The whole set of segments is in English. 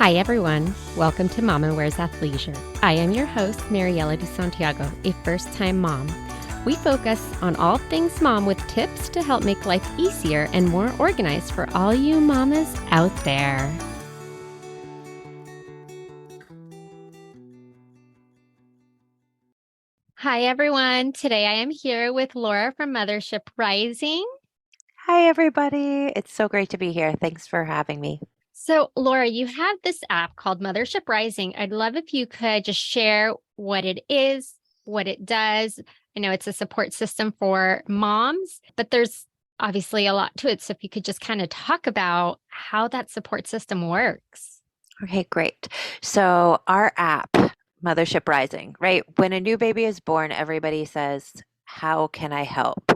Hi, everyone. Welcome to Mama Wears Athleisure. I am your host, Mariela de Santiago, a first-time mom. We focus on all things mom with tips to help make life easier and more organized for all you mamas out there. Hi, everyone. Today I am here with Laura from Mothership Rising. Hi, everybody. It's so great to be here. Thanks for having me. So, Laura, you have this app called Mothership Rising. I'd love if you could just share what it is, what it does. I know it's a support system for moms, but there's obviously a lot to it. So, if you could just kind of talk about how that support system works. Okay, great. So, our app, Mothership Rising, right? When a new baby is born, everybody says, how can I help?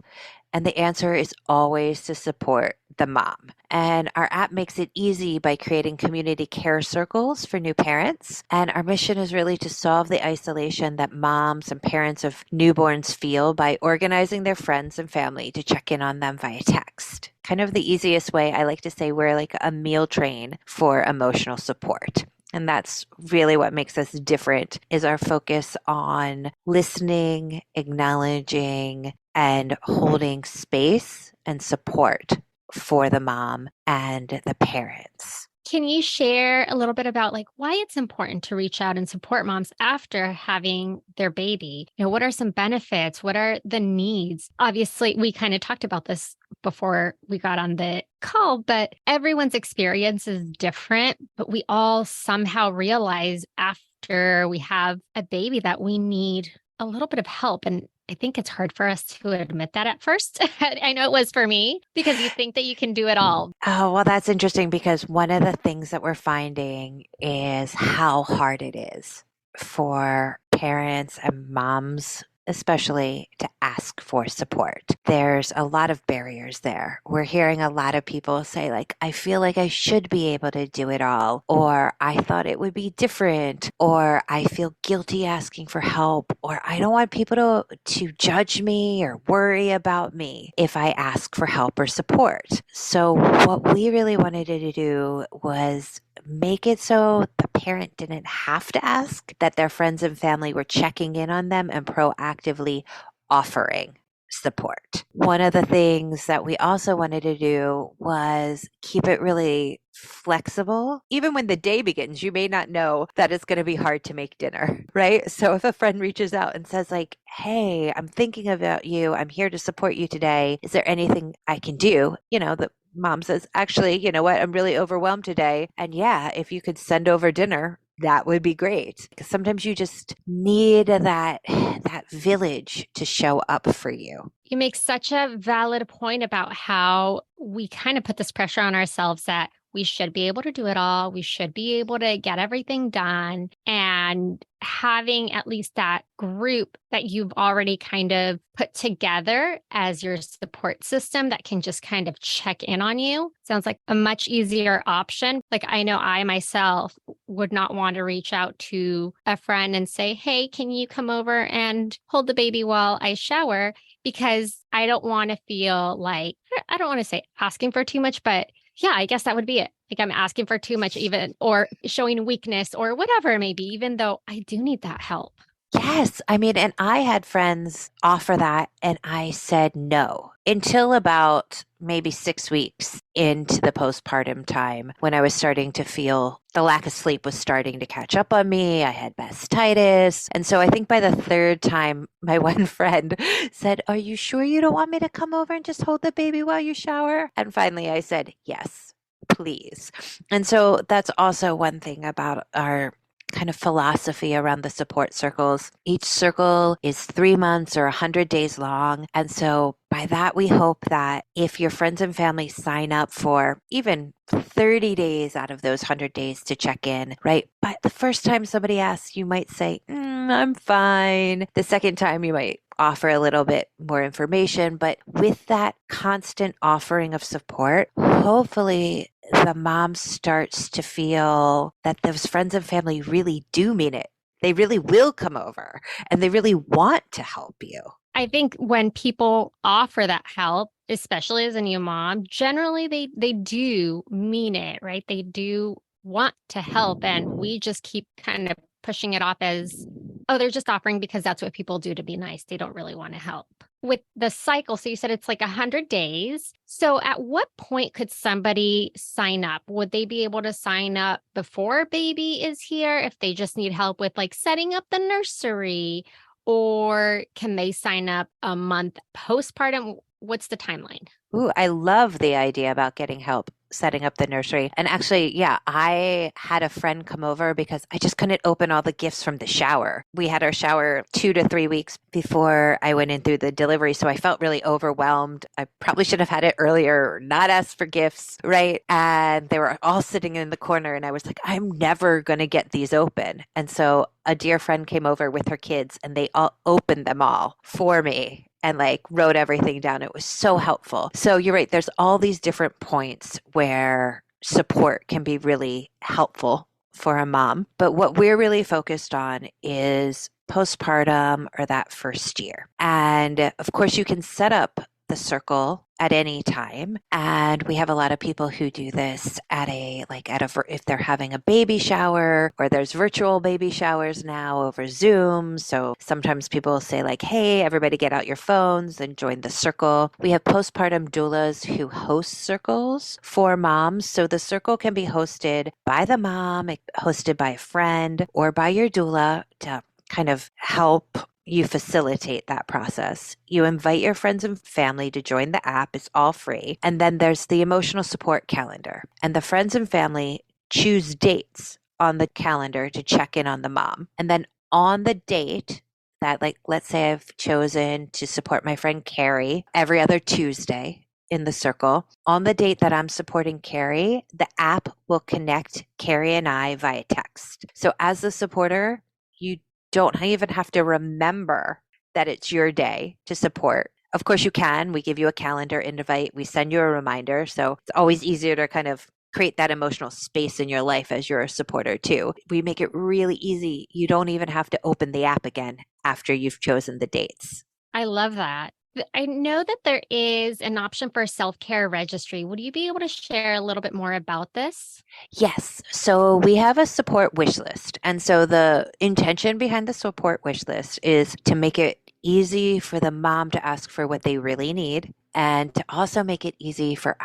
And the answer is always to support the mom. And our app makes it easy by creating community care circles for new parents. And our mission is really to solve the isolation that moms and parents of newborns feel by organizing their friends and family to check in on them via text. Kind of the easiest way, I like to say we're like a meal train for emotional support. And that's really what makes us different is our focus on listening, acknowledging, and holding space and support for the mom and the parents. Can you share a little bit about why it's important to reach out and support moms after having their baby? What are some benefits? What are the needs? Obviously, we kind of talked about this before we got on the call, but everyone's experience is different, but we all somehow realize after we have a baby that we need a little bit of help. And I think it's hard for us to admit that at first. I know it was for me because you think that you can do it all. Oh, well, that's interesting because one of the things that we're finding is how hard it is for parents and moms, especially to ask for support. There's a lot of barriers there. We're hearing a lot of people say, like, I feel like I should be able to do it all, or I thought it would be different, or I feel guilty asking for help, or I don't want people to judge me or worry about me if I ask for help or support. So, what we really wanted to do was make it so the parent didn't have to ask, that their friends and family were checking in on them and proactively offering support. One of the things that we also wanted to do was keep it really flexible. Even when the day begins, you may not know that it's going to be hard to make dinner, right? So if a friend reaches out and says like, hey, I'm thinking about you. I'm here to support you today. Is there anything I can do? The mom says, actually, you know what? I'm really overwhelmed today. And yeah, if you could send over dinner, that would be great. Because sometimes you just need that village to show up for you. You make such a valid point about how we kind of put this pressure on ourselves that we should be able to do it all. We should be able to get everything done. And having at least that group that you've already kind of put together as your support system that can just kind of check in on you sounds like a much easier option. Like I know I myself would not want to reach out to a friend and say, hey, can you come over and hold the baby while I shower? Because I don't want to feel like, I don't want to say asking for too much, but yeah, I guess that would be it. Like I'm asking for too much, even, or showing weakness or whatever it may be, even though I do need that help. Yes. I mean, and I had friends offer that, and I said no until about maybe 6 weeks into the postpartum time when I was starting to feel the lack of sleep was starting to catch up on me. I had mastitis. And so I think by the third time, my one friend said, are you sure you don't want me to come over and just hold the baby while you shower? And finally I said, yes, please. And so that's also one thing about our kind of philosophy around the support circles. Each circle is 3 months or 100 days long. And so by that, we hope that if your friends and family sign up for even 30 days out of those 100 days to check in, right? But the first time somebody asks, you might say, I'm fine. The second time, you might offer a little bit more information. But with that constant offering of support, hopefully the mom starts to feel that those friends and family really do mean it. They really will come over and they really want to help you. I think when people offer that help, especially as a new mom, generally they do mean it, right? They do want to help and we just keep kind of pushing it off as, oh, they're just offering because that's what people do to be nice. They don't really want to help. With the cycle, so you said it's like 100 days. So at what point could somebody sign up? Would they be able to sign up before baby is here if they just need help with like setting up the nursery? Or can they sign up a month postpartum? What's the timeline? Ooh, I love the idea about getting help setting up the nursery. And actually, yeah, I had a friend come over because I just couldn't open all the gifts from the shower. We had our shower 2 to 3 weeks before I went in through the delivery. So I felt really overwhelmed. I probably should have had it earlier or not asked for gifts, right? And they were all sitting in the corner. And I was like, I'm never going to get these open. And so a dear friend came over with her kids and they all opened them all for me and like wrote everything down. It was so helpful. So you're right. There's all these different points where support can be really helpful for a mom. But what we're really focused on is postpartum or that first year. And of course, you can set up the circle at any time. And we have a lot of people who do this if they're having a baby shower, or there's virtual baby showers now over Zoom. So sometimes people say like, hey, everybody get out your phones and join the circle. We have postpartum doulas who host circles for moms. So the circle can be hosted by the mom, hosted by a friend, or by your doula to kind of help you facilitate that process. You invite your friends and family to join the app. It's all free. And then there's the emotional support calendar. And the friends and family choose dates on the calendar to check in on the mom. And then on the date that, like, let's say I've chosen to support my friend Carrie every other Tuesday in the circle. On the date that I'm supporting Carrie, the app will connect Carrie and I via text. So as the supporter, you don't even have to remember that it's your day to support. Of course, you can. We give you a calendar invite. We send you a reminder. So it's always easier to kind of create that emotional space in your life as you're a supporter too. We make it really easy. You don't even have to open the app again after you've chosen the dates. I love that. I know that there is an option for a self-care registry. Would you be able to share a little bit more about this? Yes. So we have a support wish list. And so the intention behind the support wish list is to make it easy for the mom to ask for what they really need, and to also make it easy for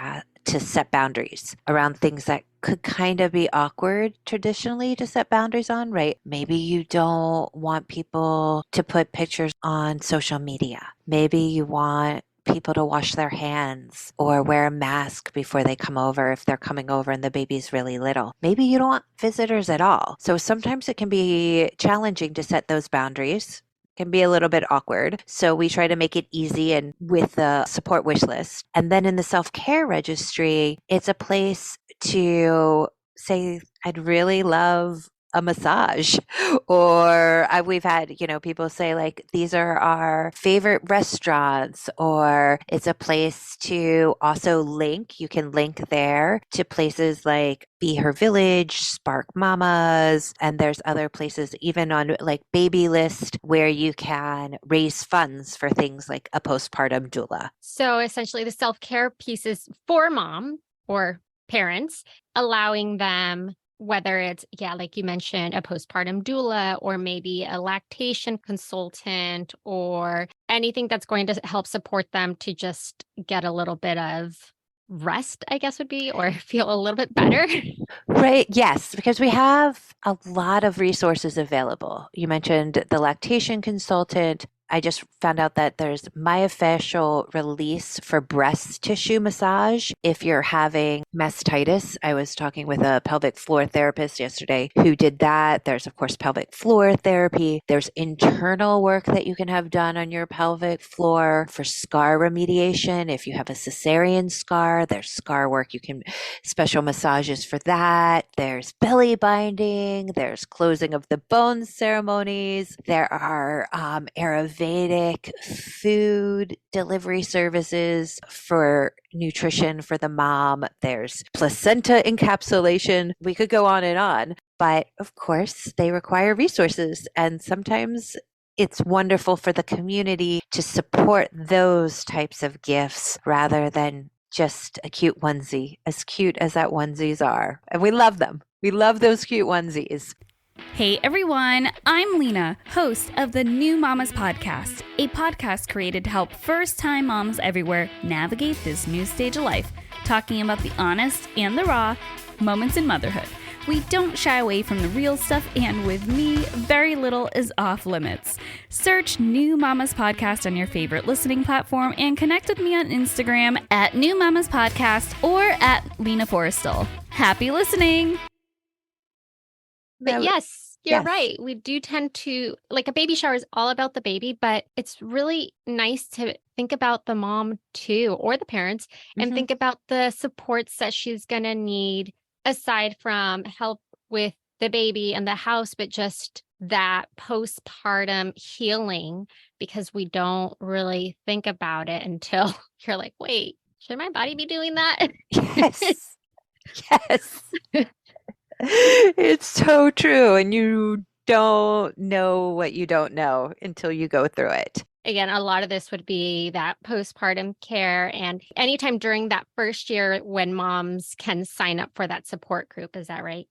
to set boundaries around things that could kind of be awkward traditionally to set boundaries on, right? Maybe you don't want people to put pictures on social media. Maybe you want people to wash their hands or wear a mask before they come over if they're coming over and the baby's really little. Maybe you don't want visitors at all. So sometimes it can be challenging to set those boundaries. Can be a little bit awkward. So we try to make it easy and with the support wish list. And then in the self-care registry, it's a place to say, I'd really love a massage. Or we've had, people say like, these are our favorite restaurants, or it's a place to also link. You can link there to places like Be Her Village, Spark Mamas, and there's other places even on like Baby List where you can raise funds for things like a postpartum doula. So essentially the self-care piece is for mom or parents, allowing them, whether it's, like you mentioned, a postpartum doula or maybe a lactation consultant or anything that's going to help support them to just get a little bit of rest, I guess would be, or feel a little bit better. Right. Yes, because we have a lot of resources available. You mentioned the lactation consultant. I just found out that there's myofascial release for breast tissue massage if you're having mastitis. I was talking with a pelvic floor therapist yesterday who did that. There's, of course, pelvic floor therapy. There's internal work that you can have done on your pelvic floor for scar remediation. If you have a cesarean scar, there's scar work. You can special massages for that. There's belly binding. There's closing of the bones ceremonies. There are Ayurvedic food delivery services for nutrition for the mom. There's placenta encapsulation. We could go on and on, but of course they require resources, and sometimes it's wonderful for the community to support those types of gifts rather than just a cute onesie, as cute as that onesies are. And we love them. We love those cute onesies. Hey everyone, I'm Lena, host of the New Mamas Podcast, a podcast created to help first-time moms everywhere navigate this new stage of life, talking about the honest and the raw moments in motherhood. We don't shy away from the real stuff, and with me, very little is off limits. Search New Mamas Podcast on your favorite listening platform and connect with me on Instagram at New Mamas Podcast or at Lena Forrestal. Happy listening! But yes, you're Yes. right. We do tend to, like, a baby shower is all about the baby, but it's really nice to think about the mom too, or the parents, and Mhm. think about the supports that she's going to need aside from help with the baby and the house, but just that postpartum healing, because we don't really think about it until you're like, wait, should my body be doing that? Yes. Yes. It's so true. And you don't know what you don't know until you go through it. Again, a lot of this would be that postpartum care and anytime during that first year when moms can sign up for that support group. Is that right?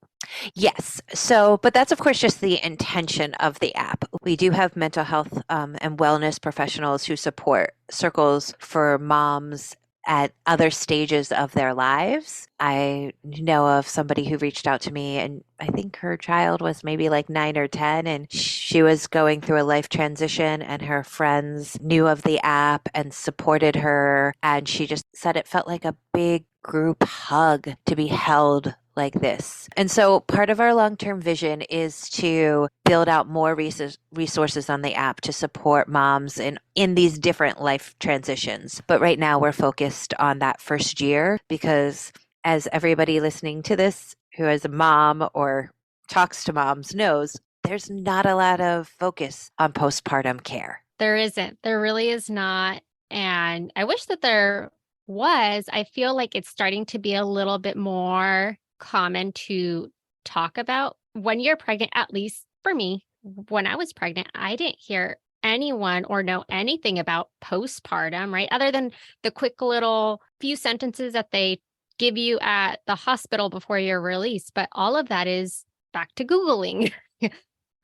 Yes. So, but that's of course just the intention of the app. We do have mental health and wellness professionals who support circles for moms at other stages of their lives. I know of somebody who reached out to me, and I think her child was maybe like 9 or 10, and she was going through a life transition, and her friends knew of the app and supported her. And she just said it felt like a big group hug to be held like this. And so part of our long-term vision is to build out more resources on the app to support moms in these different life transitions. But right now we're focused on that first year because, as everybody listening to this who is a mom or talks to moms knows, there's not a lot of focus on postpartum care. There isn't. There really is not. And I wish that there was. I feel like it's starting to be a little bit more common to talk about when you're pregnant. At least for me, when I was pregnant, I didn't hear anyone or know anything about postpartum, right? Other than the quick little few sentences that they give you at the hospital before you're released. But all of that is back to Googling.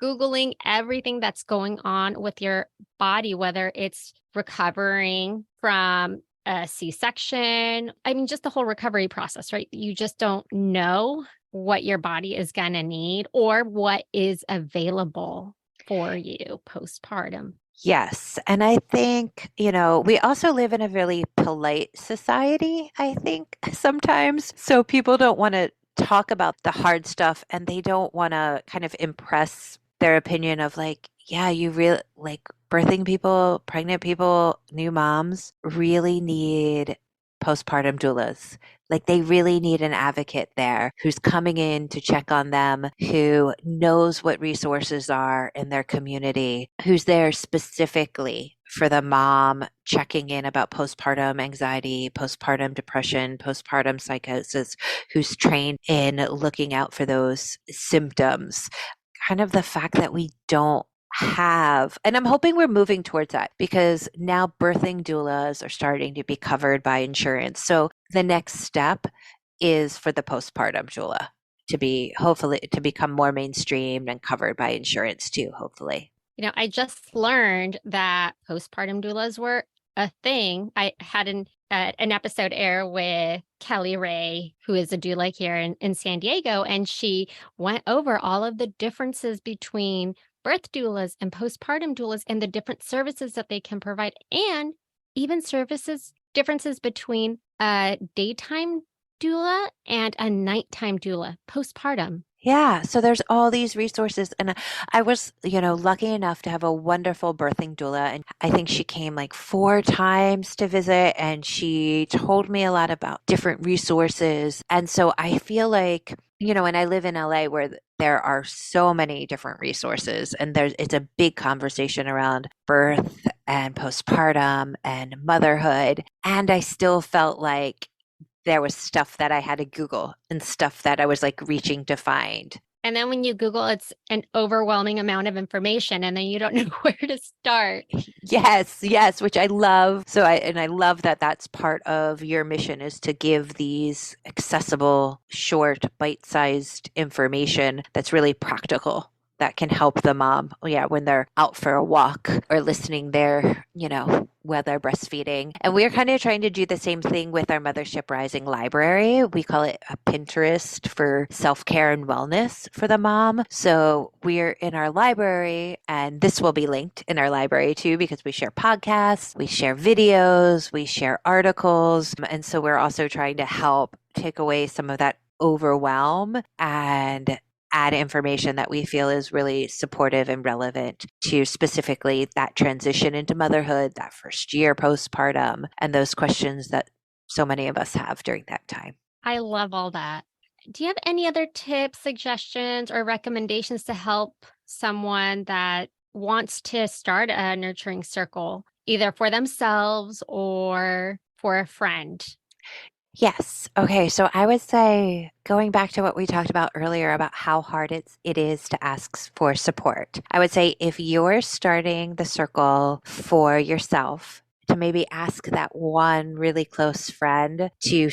Googling everything that's going on with your body, whether it's recovering from a C-section. I mean, just the whole recovery process, right? You just don't know what your body is going to need or what is available for you postpartum. Yes. And I think, we also live in a really polite society, I think, sometimes. So people don't want to talk about the hard stuff and they don't want to kind of impress their opinion of like, yeah, you really like birthing people, pregnant people, new moms really need postpartum doulas. Like they really need an advocate there who's coming in to check on them, who knows what resources are in their community, who's there specifically for the mom, checking in about postpartum anxiety, postpartum depression, postpartum psychosis, who's trained in looking out for those symptoms. Kind of the fact that we don't have, and I'm hoping we're moving towards that because now birthing doulas are starting to be covered by insurance. So the next step is for the postpartum doula to be hopefully to become more mainstreamed and covered by insurance too, hopefully. I just learned that postpartum doulas were a thing. I had an episode air with Kelly Ray, who is a doula here in San Diego, and she went over all of the differences between birth doulas and postpartum doulas and the different services that they can provide, and even differences between a daytime doula and a nighttime doula postpartum. Yeah, so there's all these resources. And I was, lucky enough to have a wonderful birthing doula. And I think she came like 4 times to visit and she told me a lot about different resources. And so I feel like, and I live in LA where there are so many different resources and it's a big conversation around birth and postpartum and motherhood. And I still felt like there was stuff that I had to Google and stuff that I was like reaching to find. And then when you Google, it's an overwhelming amount of information, and then you don't know where to start. Yes, which I love. I love that that's part of your mission is to give these accessible, short, bite-sized information that's really practical that can help the mom, yeah, when they're out for a walk or listening there, while they're breastfeeding. And we're kind of trying to do the same thing with our Mothership Rising library. We call it a Pinterest for self-care and wellness for the mom. So we're in our library, and this will be linked in our library too, because we share podcasts, we share videos, we share articles. And so we're also trying to help take away some of that overwhelm and add information that we feel is really supportive and relevant to specifically that transition into motherhood, that first year postpartum, and those questions that so many of us have during that time. I love all that. Do you have any other tips, suggestions, or recommendations to help someone that wants to start a nurturing circle, either for themselves or for a friend? Yes. Okay. So I would say going back to what we talked about earlier about how hard it is to ask for support. I would say if you're starting the circle for yourself, to maybe ask that one really close friend to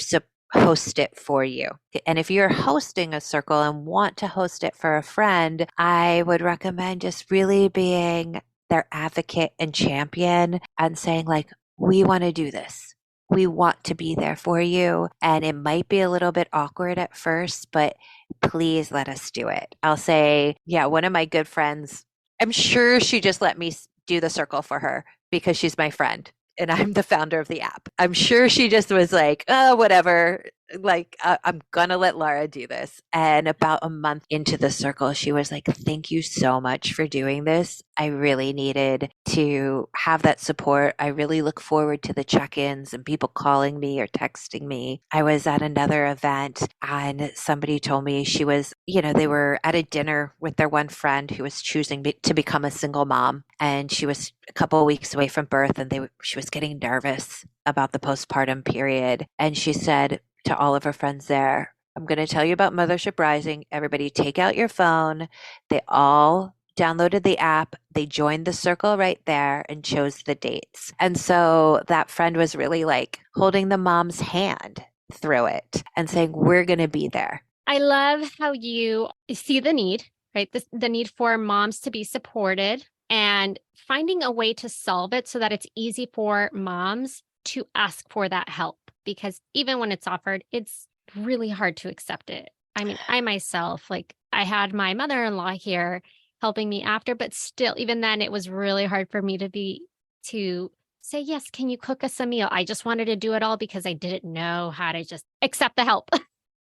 host it for you. And if you're hosting a circle and want to host it for a friend, I would recommend just really being their advocate and champion and saying like, we want to do this. We want to be there for you. And it might be a little bit awkward at first, but please let us do it. I'll say, yeah, one of my good friends, I'm sure she just let me do the circle for her because she's my friend and I'm the founder of the app. I'm sure she just was like, oh, whatever. Like, I'm going to let Laura do this. And about a month into the circle, she was like, thank you so much for doing this. I really needed to have that support. I really look forward to the check-ins and people calling me or texting me. I was at another event and somebody told me she was, they were at a dinner with their one friend who was choosing to become a single mom. And she was a couple of weeks away from birth and she was getting nervous about the postpartum period. And she said to all of her friends there, I'm going to tell you about Mothership Rising. Everybody take out your phone. They all downloaded the app. They joined the circle right there and chose the dates. And so that friend was really like holding the mom's hand through it and saying, we're going to be there. I love how you see the need, right? The need for moms to be supported and finding a way to solve it so that it's easy for moms to ask for that help. Because even when it's offered, it's really hard to accept it. I mean, I myself, I had my mother-in-law here helping me after, but still, even then, it was really hard for me to say, yes, can you cook us a meal? I just wanted to do it all because I didn't know how to just accept the help.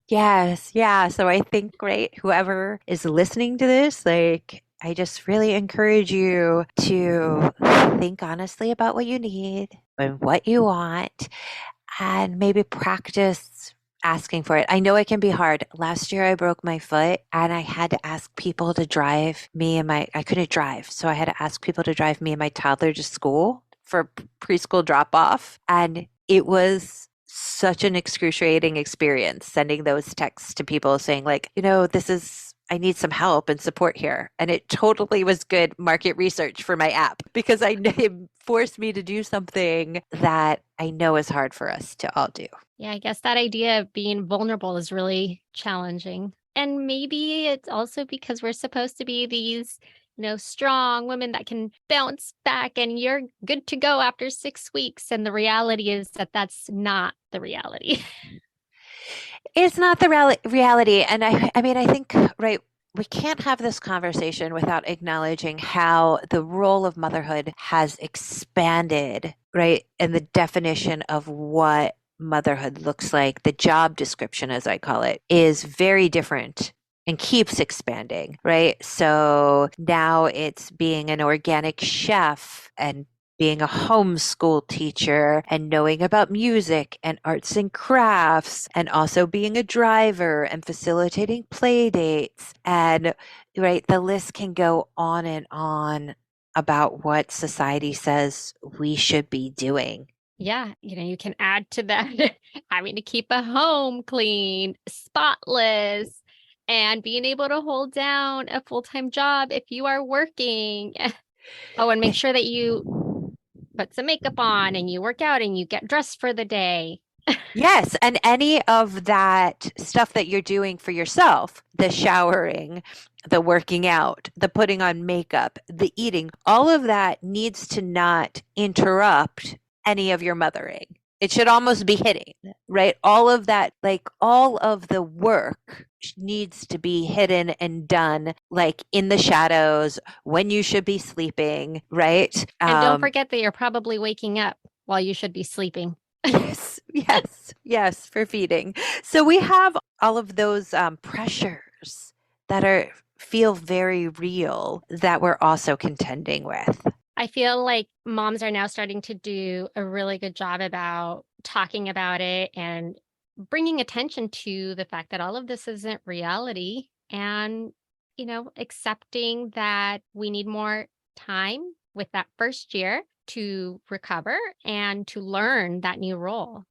Yes. Yeah. So I think, great, whoever is listening to this, I just really encourage you to think honestly about what you need and what you want and maybe practice asking for it. I know it can be hard. Last year I broke my foot and I had to ask people to drive me and I couldn't drive. So I had to ask people to drive me and my toddler to school for preschool drop off. And it was such an excruciating experience sending those texts to people saying I need some help and support here. And it totally was good market research for my app because it forced me to do something that I know is hard for us to all do. Yeah, I guess that idea of being vulnerable is really challenging. And maybe it's also because we're supposed to be these, strong women that can bounce back and you're good to go after 6 weeks. And the reality is that that's not the reality. It's not the reality. And I mean, I think, right, we can't have this conversation without acknowledging how the role of motherhood has expanded, right? And the definition of what motherhood looks like, the job description, as I call it, is very different and keeps expanding, right? So now it's being an organic chef and being a homeschool teacher and knowing about music and arts and crafts and also being a driver and facilitating play dates. And right, the list can go on and on about what society says we should be doing. Yeah, you can add to that having to keep a home clean, spotless, and being able to hold down a full-time job if you are working. Oh, and make sure that you put some makeup on and you work out and you get dressed for the day. Yes, and any of that stuff that you're doing for yourself, the showering, the working out, the putting on makeup, the eating, all of that needs to not interrupt any of your mothering. It should almost be hitting, right? All of that, like all of the work needs to be hidden and done like in the shadows when you should be sleeping, right? And don't forget that you're probably waking up while you should be sleeping. Yes, for feeding. So we have all of those pressures that feel very real that we're also contending with. I feel like moms are now starting to do a really good job about talking about it and bringing attention to the fact that all of this isn't reality and, accepting that we need more time with that first year to recover and to learn that new role.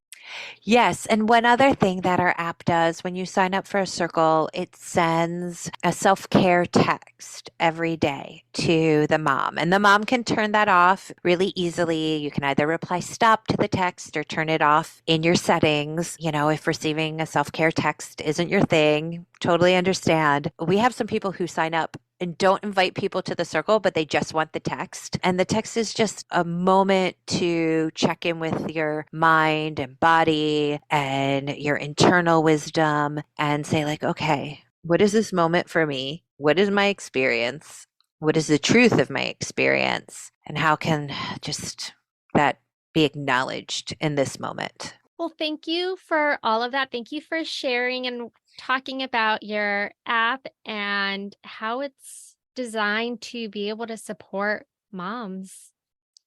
Yes. And one other thing that our app does when you sign up for a circle, it sends a self-care text every day to the mom. And the mom can turn that off really easily. You can either reply stop to the text or turn it off in your settings. If receiving a self-care text isn't your thing, totally understand. We have some people who sign up and don't invite people to the circle, but they just want the text. And the text is just a moment to check in with your mind and body and your internal wisdom and say like, okay, what is this moment for me? What is my experience? What is the truth of my experience? And how can just that be acknowledged in this moment? Well, thank you for all of that. Thank you for sharing and talking about your app and how it's designed to be able to support moms.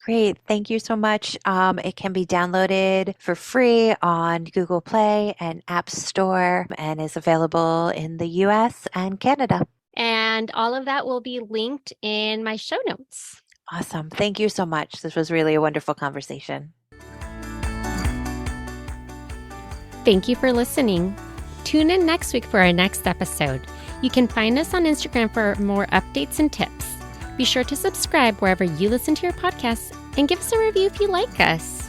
Great. Thank you so much. It can be downloaded for free on Google Play and App Store and is available in the US and Canada. And all of that will be linked in my show notes. Awesome. Thank you so much. This was really a wonderful conversation. Thank you for listening. Tune in next week for our next episode. You can find us on Instagram for more updates and tips. Be sure to subscribe wherever you listen to your podcasts and give us a review if you like us.